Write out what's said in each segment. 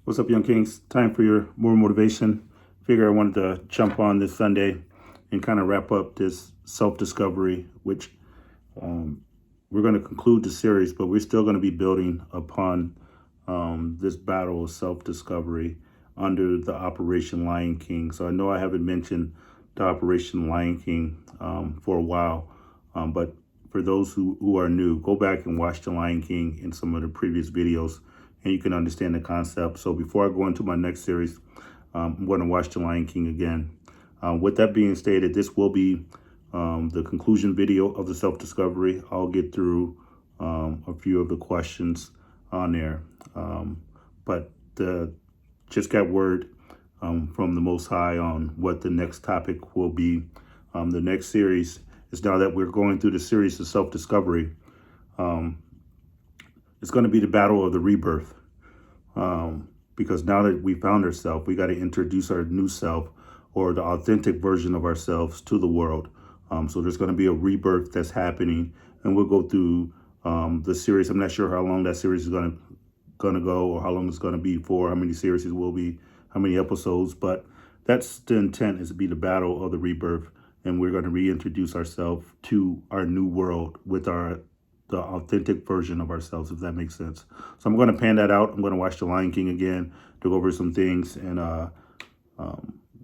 What's up, Young Kings? Time for your more motivation. Figure I wanted to jump on this Sunday and kind of wrap up this self-discovery, which we're going to conclude the series, but we're still going to be building upon this battle of self-discovery under the Operation Lion King. So I know I haven't mentioned the Operation Lion King for a while, but for those who are new, go back and watch the Lion King in some of the previous videos and you can understand the concept. So before I go into my next series, I'm going to watch the Lion King again. With that being stated, this will be the conclusion video of the self-discovery. I'll get through a few of the questions on there. But just got word from the Most High on what the next topic will be. The next series is, now that we're going through the series of self-discovery, it's going to be the battle of the rebirth. Because now that we found ourselves, we got to introduce our new self or the authentic version of ourselves to the world. So there's going to be a rebirth that's happening, and we'll go through the series. I'm not sure how long that series is going to go, or how long it's going to be for, how many series it will be, how many episodes, but that's the intent, is to be the battle of the rebirth, and we're going to reintroduce ourselves to our new world with the authentic version of ourselves, if that makes sense. So I'm going to pan that out. I'm going to watch The Lion King again to go over some things, and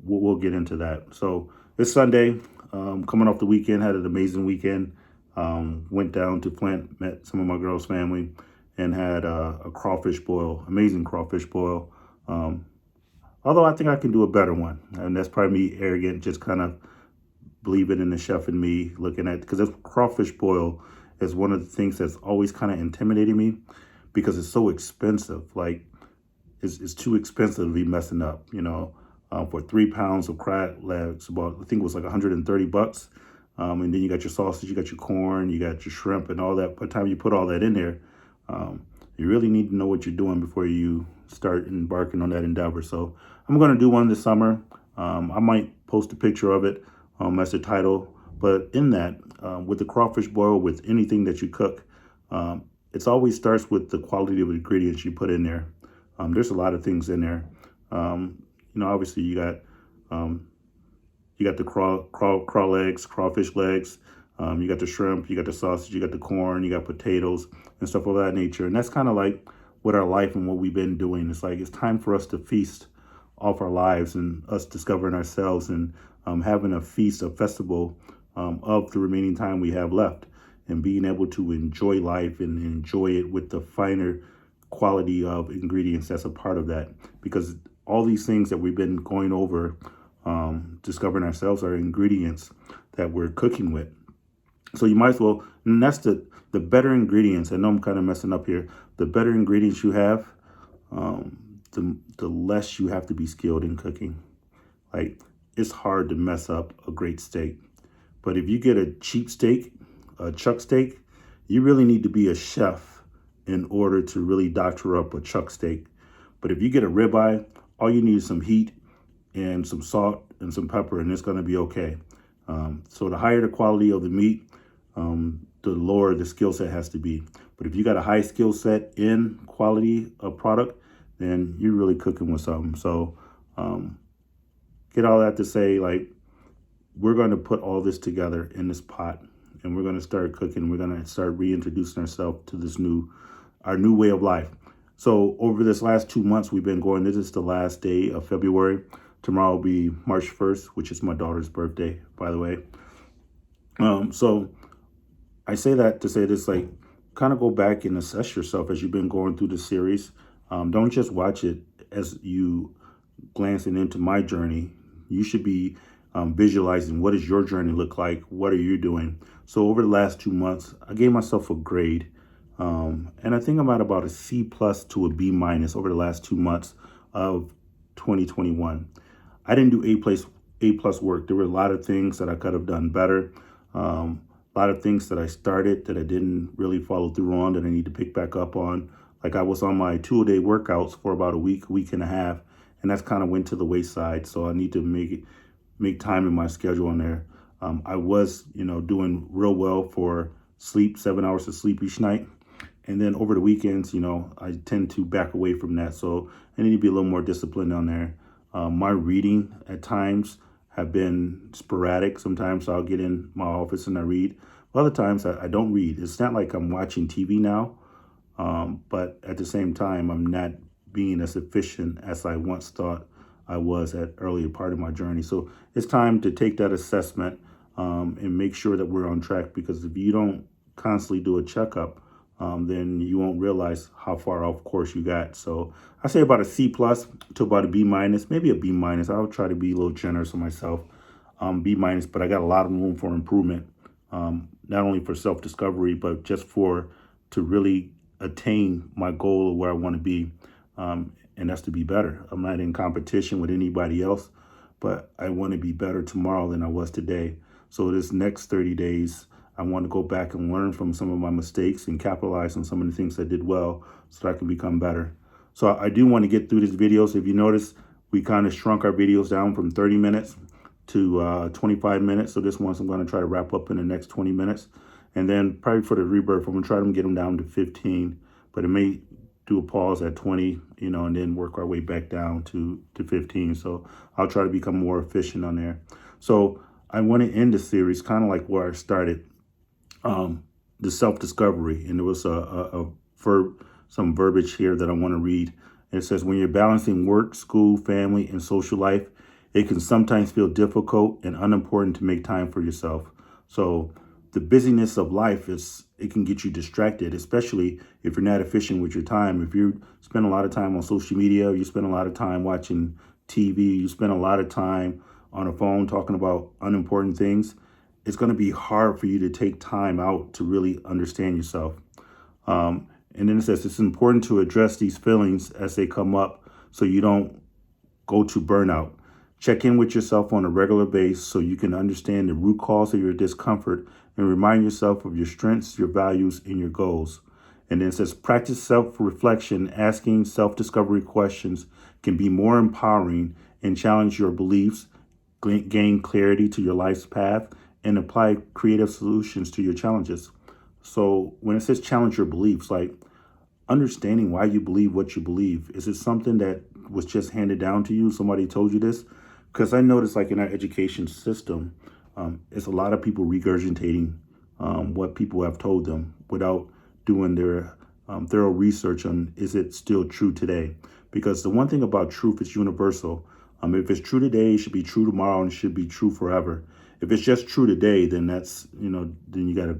we'll get into that. So this Sunday, coming off the weekend, had an amazing weekend. Went down to Flint, met some of my girl's family, and had a crawfish boil, amazing crawfish boil. Although I think I can do a better one, and that's probably me arrogant, just kind of believing in the chef in me, looking at, because this crawfish boil is one of the things that's always kind of intimidating me, because it's so expensive. Like, it's too expensive to be messing up, for 3 pounds of crab legs, about, I think it was like $130. And then you got your sausage, you got your corn, you got your shrimp and all that. By the time you put all that in there, you really need to know what you're doing before you start embarking on that endeavor. So I'm going to do one this summer. I might post a picture of it as the title. But in that, with the crawfish boil, with anything that you cook, it always starts with the quality of the ingredients you put in there. There's a lot of things in there. Obviously you got the crawfish legs, you got the shrimp, you got the sausage, you got the corn, you got potatoes and stuff of that nature. And that's kind of like with our life and what we've been doing. It's like, it's time for us to feast off our lives and us discovering ourselves, and having a feast, a festival of the remaining time we have left, and being able to enjoy life and enjoy it with the finer quality of ingredients that's a part of that. Because all these things that we've been going over, discovering ourselves, are ingredients that we're cooking with. So you might as well, and that's the better ingredients. I know I'm kind of messing up here. The better ingredients you have, the less you have to be skilled in cooking. Like, it's hard to mess up a great steak. But if you get a cheap steak, a chuck steak, you really need to be a chef in order to really doctor up a chuck steak. But if you get a ribeye, all you need is some heat and some salt and some pepper, and it's going to be okay. So the higher the quality of the meat, the lower the skill set has to be. But if you got a high skill set in quality of product, then you're really cooking with something. So get all that to say, like, we're going to put all this together in this pot, and we're going to start cooking. We're going to start reintroducing ourselves to our new way of life. So over this last 2 months, we've been going, this is the last day of February. Tomorrow will be March 1st, which is my daughter's birthday, by the way. So I say that to say this, like, kind of go back and assess yourself as you've been going through the series. Don't just watch it as you glancing into my journey. You should be visualizing, what does your journey look like? What are you doing? So over the last 2 months, I gave myself a grade. And I think I'm at about a C+ to a B- over the last 2 months of 2021. I didn't do A+ work. There were a lot of things that I could have done better. A lot of things that I started that I didn't really follow through on, that I need to pick back up on. Like, I was on my 2-a-day workouts for about a week and a half, and that's kind of went to the wayside. So I need to make time in my schedule on there. I was, doing real well for sleep, 7 hours of sleep each night. And then over the weekends, I tend to back away from that. So I need to be a little more disciplined on there. My reading at times have been sporadic. Sometimes I'll get in my office and I read. Other times I don't read. It's not like I'm watching TV now, but at the same time, I'm not being as efficient as I once thought I was at earlier part of my journey. So it's time to take that assessment and make sure that we're on track, because if you don't constantly do a checkup, then you won't realize how far off course you got. So I say about a C plus to about a B minus, maybe a B minus. I'll try to be a little generous on myself. B minus, but I got a lot of room for improvement, not only for self-discovery, but just to really attain my goal of where I want to be. And that's to be better. I'm not in competition with anybody else, but I want to be better tomorrow than I was today. So this next 30 days, I want to go back and learn from some of my mistakes and capitalize on some of the things I did well so that I can become better. So I do want to get through this video. So if you notice, we kind of shrunk our videos down from 30 minutes to 25 minutes. So this one I'm going to try to wrap up in the next 20 minutes. And then probably for the rebirth, I'm going to try to get them down to 15, but it may do a pause at 20, and then work our way back down to 15. So I'll try to become more efficient on there. So I want to end the series kind of like where I started, the self-discovery. And there was some verbiage here that I want to read. It says, when you're balancing work, school, family, and social life, it can sometimes feel difficult and unimportant to make time for yourself. So the busyness of life it can get you distracted, especially if you're not efficient with your time. If you spend a lot of time on social media, you spend a lot of time watching TV, you spend a lot of time on a phone talking about unimportant things, it's going to be hard for you to take time out to really understand yourself. And then it says it's important to address these feelings as they come up so you don't go to burnout. Check in with yourself on a regular basis so you can understand the root cause of your discomfort and remind yourself of your strengths, your values, and your goals. And then it says practice self-reflection. Asking self-discovery questions can be more empowering and challenge your beliefs, gain clarity to your life's path, and apply creative solutions to your challenges. So when it says challenge your beliefs, like understanding why you believe what you believe. Is it something that was just handed down to you? Somebody told you this? Because I noticed like in our education system, it's a lot of people regurgitating what people have told them without doing their thorough research on is it still true today? Because the one thing about truth is universal. If it's true today, it should be true tomorrow and it should be true forever. If it's just true today, then that's, then you got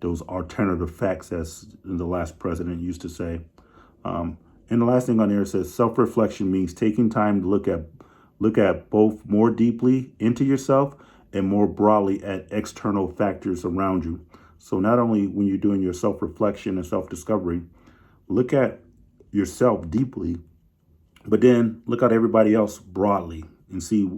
those alternative facts, as the last president used to say. And the last thing on there says self-reflection means taking time to look at both more deeply into yourself and more broadly at external factors around you. So not only when you're doing your self-reflection and self-discovery, look at yourself deeply, but then look at everybody else broadly and see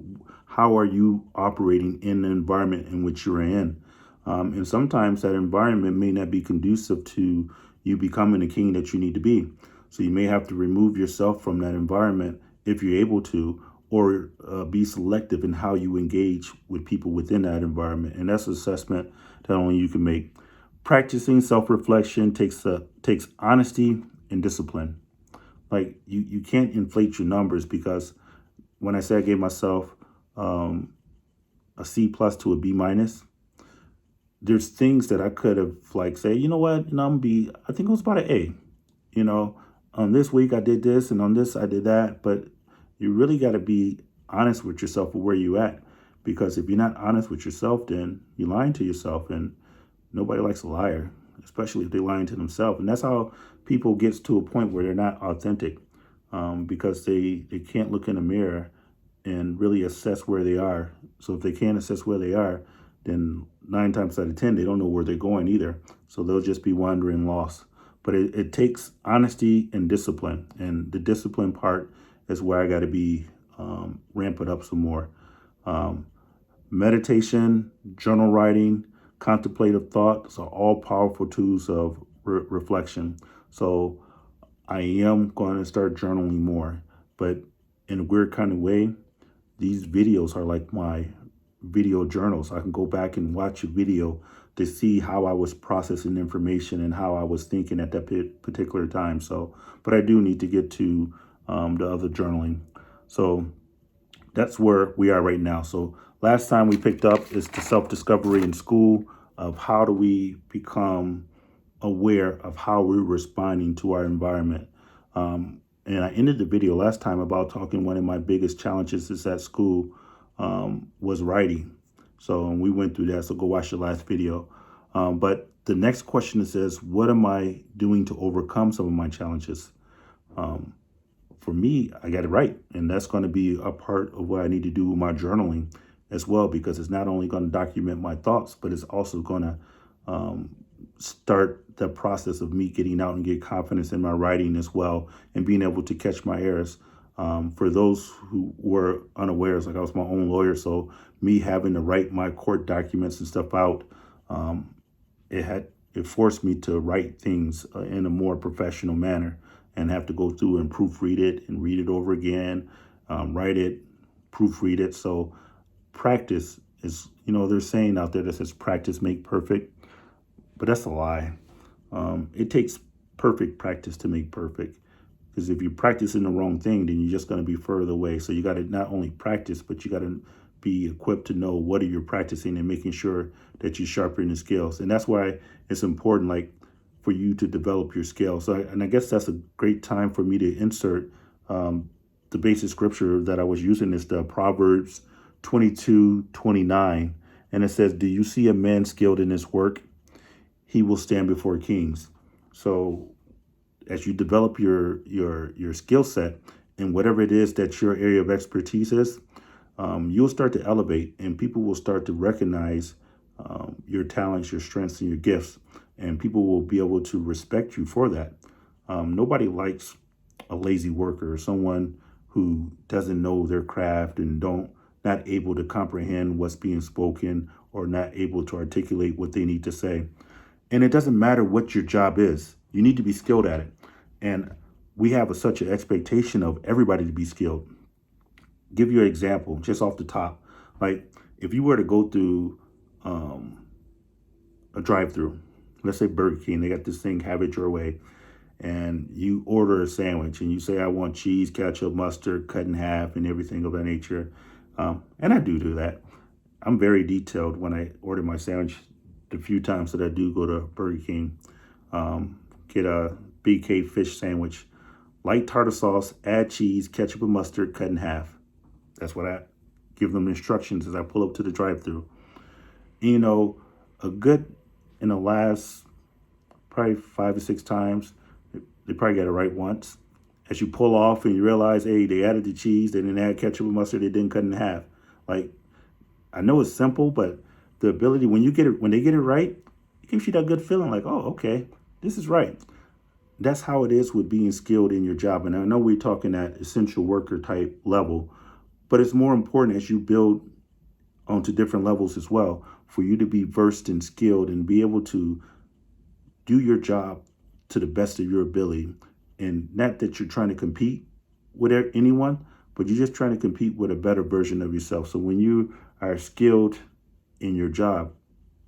how are you operating in the environment in which you're in. And sometimes that environment may not be conducive to you becoming the king that you need to be. So you may have to remove yourself from that environment if you're able to, or be selective in how you engage with people within that environment. And that's an assessment that only you can make. Practicing self-reflection takes honesty and discipline. Like you can't inflate your numbers, because when I say I gave myself a C plus to a B minus, there's things that I could have say, you know what, I think it was about an A. On this week I did this, and on this I did that. But you really got to be honest with yourself of where you at, because if you're not honest with yourself, then you're lying to yourself, and nobody likes a liar, especially if they're lying to themselves. And that's how people get to a point where they're not authentic, because they can't look in the mirror and really assess where they are. So if they can't assess where they are, then 9 times out of 10, they don't know where they're going either. So they'll just be wandering lost. But it takes honesty and discipline. And the discipline part is where I got to be ramp it up some more. Meditation, journal writing, contemplative thoughts are all powerful tools of reflection. So I am going to start journaling more. But in a weird kind of way, these videos are like my video journals. I can go back and watch a video to see how I was processing information and how I was thinking at that particular time. So, but I do need to get to the other journaling. So that's where we are right now. So last time we picked up is the self-discovery in school of how do we become aware of how we're responding to our environment. And I ended the video last time about talking one of my biggest challenges is at school was writing. So we went through that. So go watch the last video. But the next question says, what am I doing to overcome some of my challenges? For me, I got it right. And that's going to be a part of what I need to do with my journaling as well, because it's not only going to document my thoughts, but it's also going to start the process of me getting out and get confidence in my writing as well, and being able to catch my errors. For those who were unaware, it's like I was my own lawyer, so me having to write my court documents and stuff out, it forced me to write things in a more professional manner, and have to go through and proofread it and read it over again, write it, proofread it. So practice is, there's saying out there that says practice make perfect, but that's a lie. It takes perfect practice to make perfect, because if you're practicing the wrong thing, then you're just going to be further away. So you got to not only practice, but you got to be equipped to know what are you practicing and making sure that you sharpen the skills. And that's why it's important, like, for you to develop your skills. So, and I guess that's a great time for me to insert the basic scripture that I was using is the Proverbs 22:29, and it says, "Do you see a man skilled in his work? He will stand before kings." So as you develop your skill set and whatever it is that your area of expertise is, you'll start to elevate, and people will start to recognize your talents, your strengths, and your gifts, and people will be able to respect you for that. Nobody likes a lazy worker, or someone who doesn't know their craft and not able to comprehend what's being spoken, or not able to articulate what they need to say. And it doesn't matter what your job is. You need to be skilled at it. And we have such an expectation of everybody to be skilled. Give you an example, just off the top. Like, if you were to go through a drive-through, let's say Burger King, they got this thing, have it your way, and you order a sandwich, and you say, I want cheese, ketchup, mustard, cut in half, and everything of that nature. And I do that. I'm very detailed when I order my sandwich. The few times that I do go to Burger King, get a BK fish sandwich, light tartar sauce, add cheese, ketchup and mustard, cut in half. That's what I give them instructions as I pull up to the drive-thru. In the last probably 5 or 6 times, they probably got it right once. As you pull off and you realize, hey, they added the cheese, they didn't add ketchup and mustard, they didn't cut in half. Like, I know it's simple, but the ability, when they get it right, it gives you that good feeling like, oh, okay, this is right. That's how it is with being skilled in your job. And I know we're talking that essential worker type level, but it's more important as you build onto different levels as well, for you to be versed and skilled and be able to do your job to the best of your ability. And not that you're trying to compete with anyone, but you're just trying to compete with a better version of yourself. So when you are skilled in your job,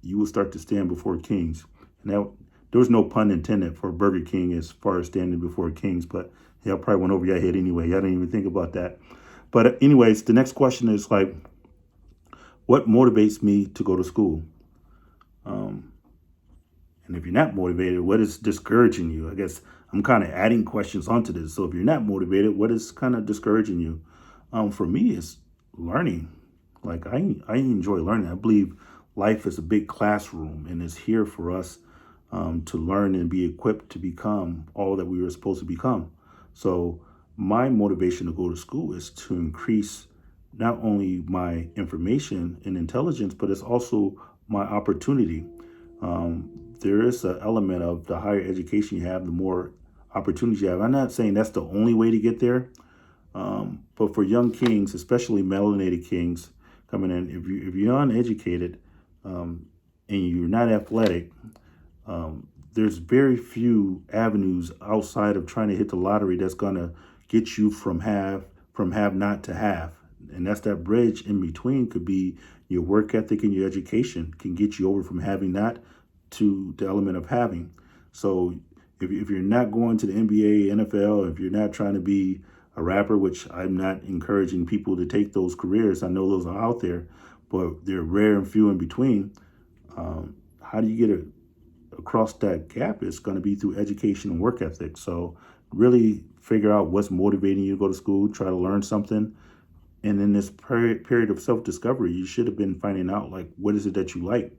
you will start to stand before kings. Now, there was no pun intended for Burger King as far as standing before kings, but y'all probably went over your head anyway. Y'all didn't even think about that. But anyways, the next question is like, what motivates me to go to school? And if you're not motivated, what is discouraging you? I guess I'm kind of adding questions onto this. So if you're not motivated, what is kind of discouraging you? For me, it's learning. Like, I enjoy learning. I believe life is a big classroom, and it's here for us to learn and be equipped to become all that we were supposed to become. So my motivation to go to school is to increase not only my information and intelligence, but it's also my opportunity. There is an element of the higher education you have, the more opportunities you have. I'm not saying that's the only way to get there, but for young kings, especially melanated kings coming in, if you're uneducated and you're not athletic, there's very few avenues outside of trying to hit the lottery that's gonna get you from have not to have. And that's that bridge in between could be Your work ethic and your education can get you over from having that to the element of having. So if you're not going to the NBA, NFL, if you're not trying to be a rapper, which I'm not encouraging people to take those careers, I know those are out there, but they're rare and few in between. How do you get across that gap? It's going to be through education and work ethic. So really figure out what's motivating you to go to school, try to learn something. And in this period of self-discovery, you should have been finding out, like, what is it that you like?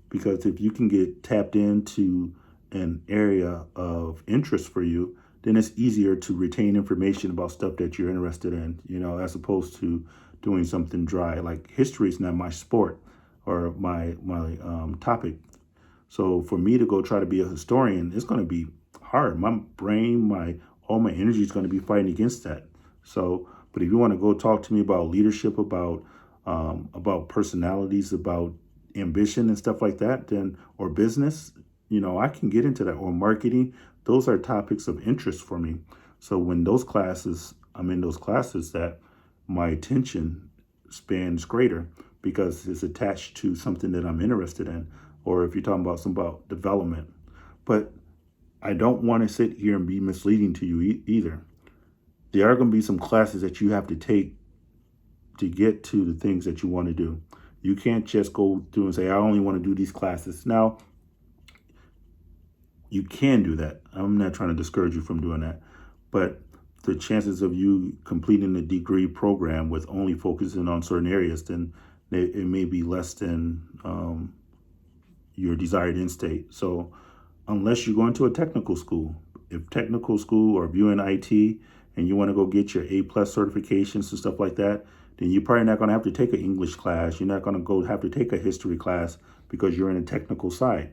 Because if you can get tapped into an area of interest for you, then it's easier to retain information about stuff that you're interested in, as opposed to doing something dry. Like history is not my sport or my topic. So for me to go try to be a historian, it's going to be hard. My brain, all my energy is going to be fighting against that. So, but if you want to go talk to me about leadership, about personalities, about ambition and stuff like that, then, or business, I can get into that, or marketing. Those are topics of interest for me. So when I'm in those classes, that my attention span is greater because it's attached to something that I'm interested in. Or if you're talking about about development. But I don't want to sit here and be misleading to you either. There are going to be some classes that you have to take to get to the things that you want to do. You can't just go through and say, I only want to do these classes. Now, you can do that. I'm not trying to discourage you from doing that. But the chances of you completing a degree program with only focusing on certain areas, then it may be less than your desired end state. So unless you go into a technical school, if technical school, or if you're in IT and you want to go get your A+ certifications and stuff like that, then you're probably not going to have to take an English class. You're not going to go have to take a history class because you're in a technical side.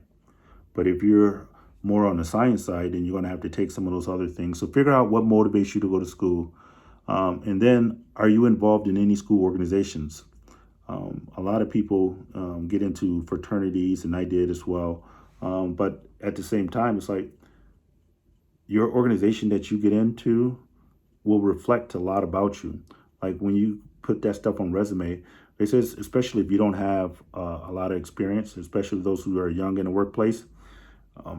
But if you're more on the science side, then you're going to have to take some of those other things. So figure out what motivates you to go to school. And then, are you involved in any school organizations? A lot of people get into fraternities, and I did as well. But at the same time, it's like your organization that you get into will reflect a lot about you. Like when you put that stuff on resume, it says, especially if you don't have a lot of experience, especially those who are young in the workplace,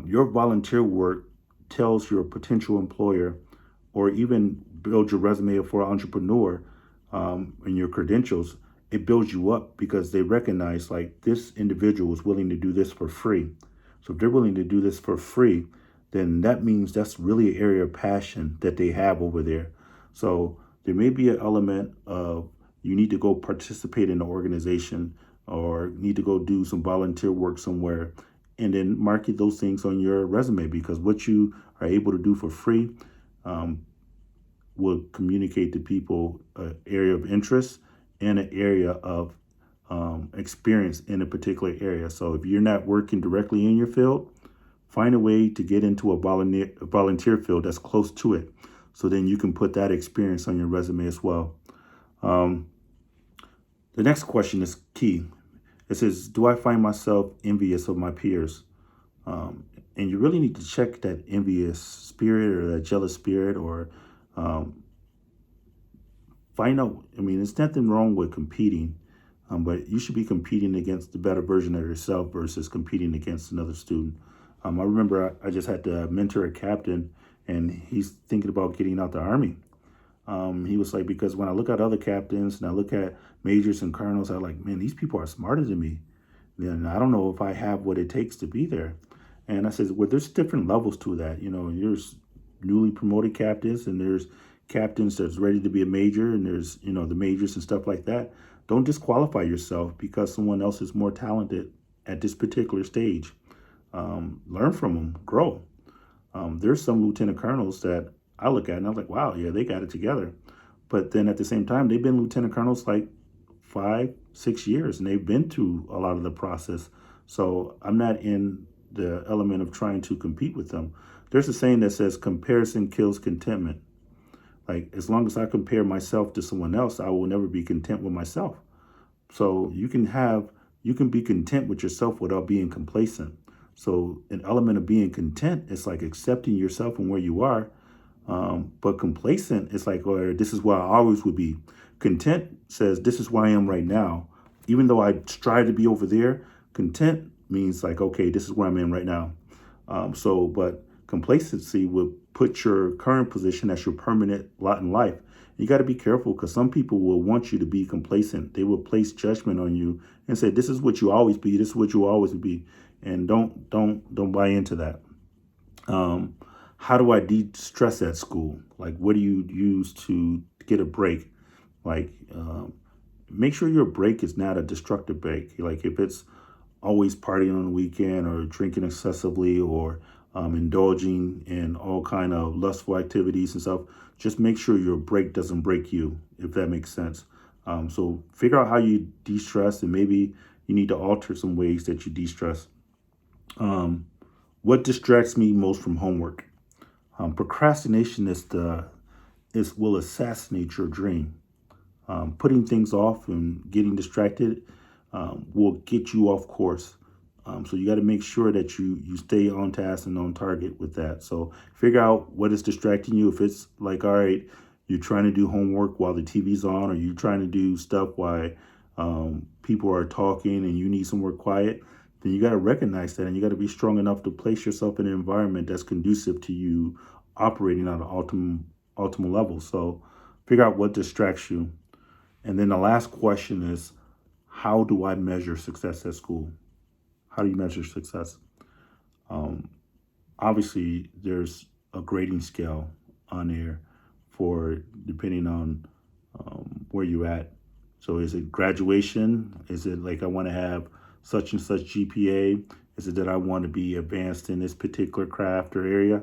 your volunteer work tells your potential employer, or even build your resume for an entrepreneur, and your credentials. It builds you up because they recognize, like, this individual is willing to do this for free. So if they're willing to do this for free, then that means that's really an area of passion that they have over there. So there may be an element of you need to go participate in an organization, or need to go do some volunteer work somewhere, and then market those things on your resume, because what you are able to do for free will communicate to people an area of interest and an area of experience in a particular area. So if you're not working directly in your field, find a way to get into a volunteer field that's close to it. So then you can put that experience on your resume as well. The next question is key. It says, do I find myself envious of my peers? And you really need to check that envious spirit or that jealous spirit, or find out. I mean, there's nothing wrong with competing, but you should be competing against the better version of yourself versus competing against another student. I remember I just had to mentor a captain, and he's thinking about getting out the Army. He was like, because when I look at other captains and I look at majors and colonels, I'm like, man, these people are smarter than me. And I don't know if I have what it takes to be there. And I said, well, there's different levels to that. There's newly promoted captains, and there's captains that's ready to be a major, and there's, the majors and stuff like that. Don't disqualify yourself because someone else is more talented at this particular stage. Learn from them, grow. There's some lieutenant colonels that I look at and I'm like, wow, yeah, they got it together. But then at the same time, they've been lieutenant colonels like 5-6 years, and they've been through a lot of the process. So I'm not in the element of trying to compete with them. There's a saying that says comparison kills contentment. Like, as long as I compare myself to someone else, I will never be content with myself. So you can be content with yourself without being complacent. So an element of being content is like accepting yourself and where you are. But complacent is like, or this is where I always would be. Content says, this is where I am right now. even though I strive to be over there, content means like, okay, this is where I'm in right now. But complacency would put your current position as your permanent lot in life. You got to be careful because some people will want you to be complacent. They will place judgment on you and say, "This is what you always be. This is what you always be," and don't buy into that. Um, how do I de-stress at school? Like, what do you use to get a break? Like, make sure your break is not a destructive break. Like, if it's always partying on the weekend or drinking excessively or indulging in all kind of lustful activities and stuff, just make sure your break doesn't break you, if that makes sense. So figure out how you de-stress, and maybe you need to alter some ways that you de-stress. Um, what distracts me most from homework? Procrastination will assassinate your dream. Putting things off and getting distracted will get you off course. So you got to make sure that you stay on task and on target with that. So figure out what is distracting you. If it's like, all right, you're trying to do homework while the TV's on, or you're trying to do stuff while people are talking and you need somewhere quiet, then you got to recognize that, and you got to be strong enough to place yourself in an environment that's conducive to you operating on an optimal level. So figure out what distracts you. And then the last question is, how do I measure success at school? How do you measure success? Um, Obviously, there's a grading scale on there for depending on where you're at. So is it graduation? Is it like I want to have such and such GPA? Is it that I want to be advanced in this particular craft or area?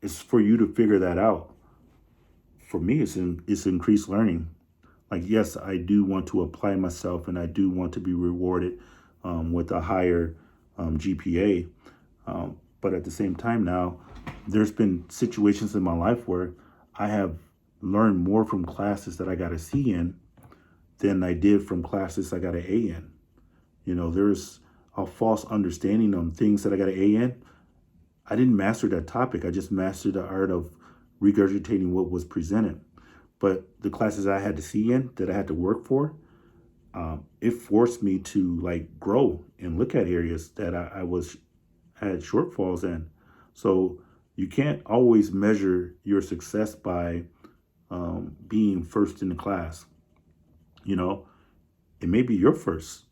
It's for you to figure that out. For me, it's increased learning. Like, yes, I do want to apply myself and I do want to be rewarded with a higher GPA. But at the same time now, there's been situations in my life where I have learned more from classes that I got a C in than I did from classes I got an A in. There's a false understanding on things that I got an A in. I didn't master that topic. I just mastered the art of regurgitating what was presented. But the classes I had to C in that I had to work for, it forced me to like grow and look at areas that I had shortfalls in. So you can't always measure your success by being first in the class. You know, it may be your first.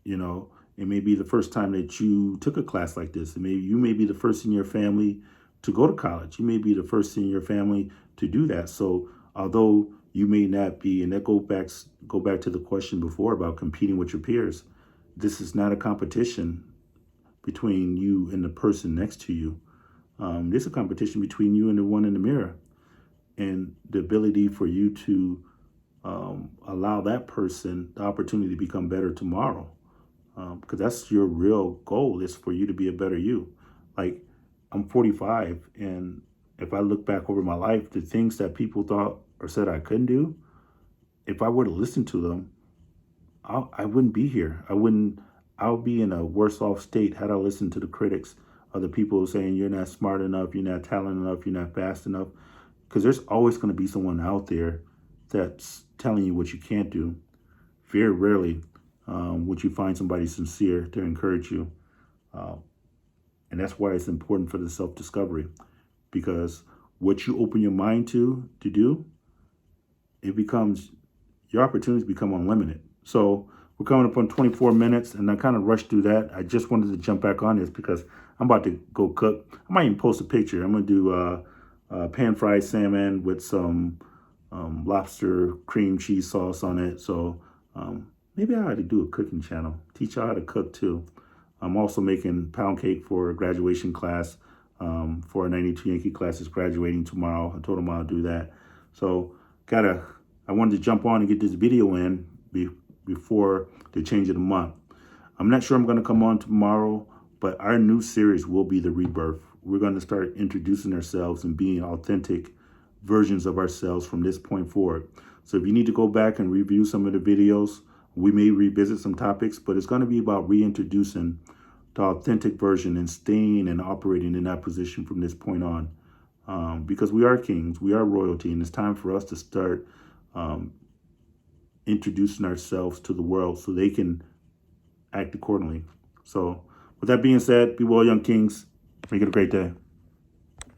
It may be the first time that you took a class like this. You may be the first in your family to go to college. You may be the first in your family to do that. So although you may not be, and that go back to the question before about competing with your peers, this is not a competition between you and the person next to you. This is a competition between you and the one in the mirror, and the ability for you to allow that person the opportunity to become better tomorrow. Because that's your real goal, is for you to be a better you. Like, I'm 45, and if I look back over my life, the things that people thought or said I couldn't do, if I were to listen to them, I wouldn't be here. I'll be in a worse off state had I listened to the critics of the people saying you're not smart enough, you're not talented enough, you're not fast enough. Because there's always going to be someone out there that's telling you what you can't do. Very rarely would you find somebody sincere to encourage you. And that's why it's important for the self-discovery, because what you open your mind to do, your opportunities become unlimited. So we're coming up on 24 minutes, and I kind of rushed through that. I just wanted to jump back on this because I'm about to go cook. I might even post a picture. I'm going to do pan-fried salmon with some lobster cream cheese sauce on it. So maybe I ought to do a cooking channel, teach y'all how to cook too. I'm also making pound cake for a graduation class for a 92 Yankee class is graduating tomorrow. I told them I'll do that. So I wanted to jump on and get this video in before the change of the month. I'm not sure I'm going to come on tomorrow, but our new series will be the Rebirth. We're going to start introducing ourselves and being authentic versions of ourselves from this point forward. So if you need to go back and review some of the videos, we may revisit some topics, but it's going to be about reintroducing the authentic version and staying and operating in that position from this point on. Because we are kings, we are royalty, and it's time for us to start introducing ourselves to the world so they can act accordingly. So with that being said, be well, young kings. Make it a great day.